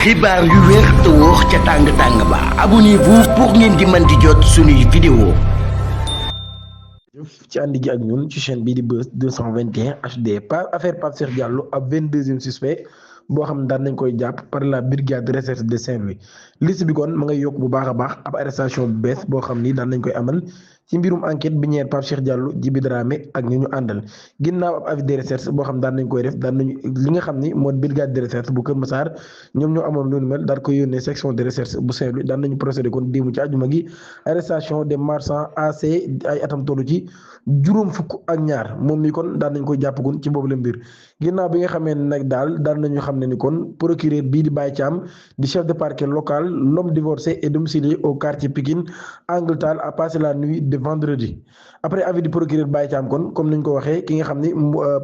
xibaar yu wér te wóor ca tàng tàng ba abonnez-vous pour ngeen di mën di jot suñuy vidéo. ci ànd gi ak ñun ci chaîne bii di Buzz 221 HD par affaire Pape Cheikh Diallo ab 22e suspect boo xam ne daan nañ koy jàpp par la brigade de recherche de Saint-Louis liste bi kon ma ngay yokk bu baax a baax ab arrestation bu bees boo xam ni daan nañ koy amal ci mbirum enquête bi ñeer Pape Cheikh Diallo Djiby Dramé ak ñu àndal ginnaaw ab avis de recherche boo xam daan nañ koy def daan nañu li nga xam ni moo brigade de recherche bu Kër Massar ñoom ñoo amoon lu mel daal koy yónnee section de recherche bu Saint-Louis daan nañu procédé kon démb ci àjjuma gi arrestation des marchands AC ay atam tollu ci juróom fukk ak ñaar moom mi kon daan nañ koy jàppagun ci boobu la mbir ginnaaw bi nga xamee ne nag daal daan nañu xam ne ni kon procureur bii di Baye Thiam di chef de parquet local l'homme divorcé et domicilié au quartier Pikine Angle Tall a passé la nuit de vendredi après avis du procureur Baye Thiam kon comme niñ ko waxee ki nga xam ni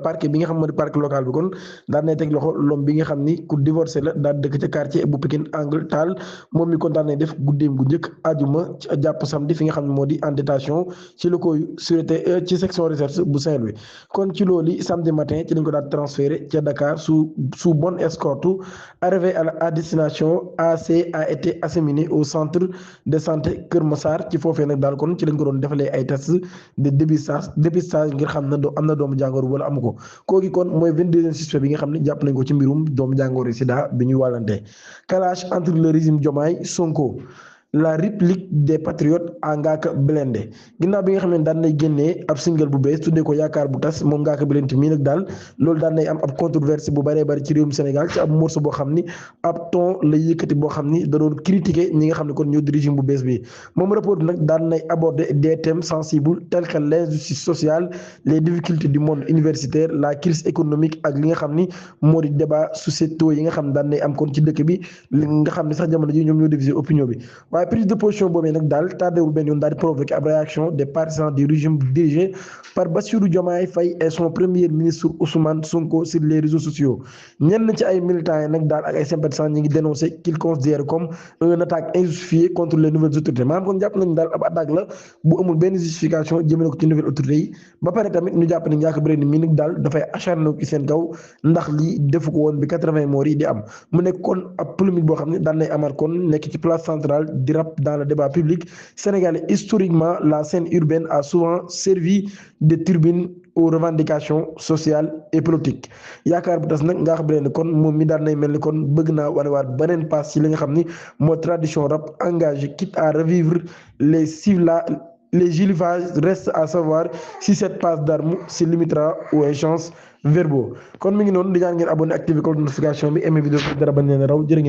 parquet bi nga xam moo di parquet local bi kon daan nay teg loxo l'homme bi nga xam ni ku divorcé la daal dëkk ca quartier bu Pikine Angle Tall moom mi kon daan nay def guddeem gu njëkk ajuma jàpp samedi fi nga xam ne moo di en détention ci la koy sûreté ci section recherche bu Saint-Louis kon ci loolu samedi matin ci lañ ko daal transféré ca Dakar sous bonne escorte. Arrivé à destination, AC a été acheminé au centre de santé Kër Massar ci foofee nag daal kon ci lañ ko doon defalee ay tests de dépistage ngir xam ne am na doomu jàngoro wala amu ko kooki kon mooy 22e suspect bi nga xam ne jàpp nañ ko ci mbirum doomu jàngoro sida bi ñuy wàllante clash entre le régime Diomaye Sonko. La réplique des patriotes à Ngaaka Blindé ginnaaw bi nga xam ne daan nay génnee ab single bu bees tuddee ko yaakaar bu tas moom Ngaaka Blindé mii nag daal loolu daan nay am ab controverse bu bëree bëri ci réewum Sénégal ci ab morceau boo xam ni ab ton la yëkkati boo xam ni da doon critiquer ñi nga xam ne kon ñoo di régime bu bees bi moom rapport nag daan nay aborder des thèmes sensibles tels que l'injustice sociale les difficultés du monde universitaire la crise économique ak li nga xam ni moo di débat sociétaux yi nga xam ne daan nay am kon ci dëkk bi li nga xam ne sax jamono ji ñoom ñoo diviser opinion bi waaye prise de position boobu nag daal tardewul benn yoon daal di provoquer ab réaction des partisans du régime dirigé par Bassirou Diomaye Faye et son premier ministre Ousmane Sonko sur les réseaux sociaux ñenn ci ay militants yi nag daal ak ay sympathisants ñi ngi dénoncé qu'ils considèrent comme une attaque injustifiée contre les nouvelles autorités maanaam kon jàpp nañu daal ab attaque la bu amul benn justification jëmale ko ci nouvelles autorités yi ba pare tamit ñu jàpp ne Ngaaka Blindé mii nag daal dafay acharné ci seen kaw ndax lii defu ko woon bi 80 morts yi di am mu nekk kon ab polémique boo xam ne daan nay amaat kon nekk ci place centrale di rap dans le débat public sénégalais. Historiquement, la scène urbaine a souvent servi de tribune aux revendications sociales et politiques yaakaar bu tas nag Ngaaka Blindé kon moom mi daan nay mel ni kon bëgg naa wanewaat beneen pass ci li nga xam ni moo tradition rap engagé quitte à revivre les gilivages. Reste à savoir si cette passe d'armes se limitera aux échanges verbaux kon mi ngi noonu di ñaan ngeen abonné activé cloche de notification bi aimé vidéo bi dara bañ leen raw jërë ngeen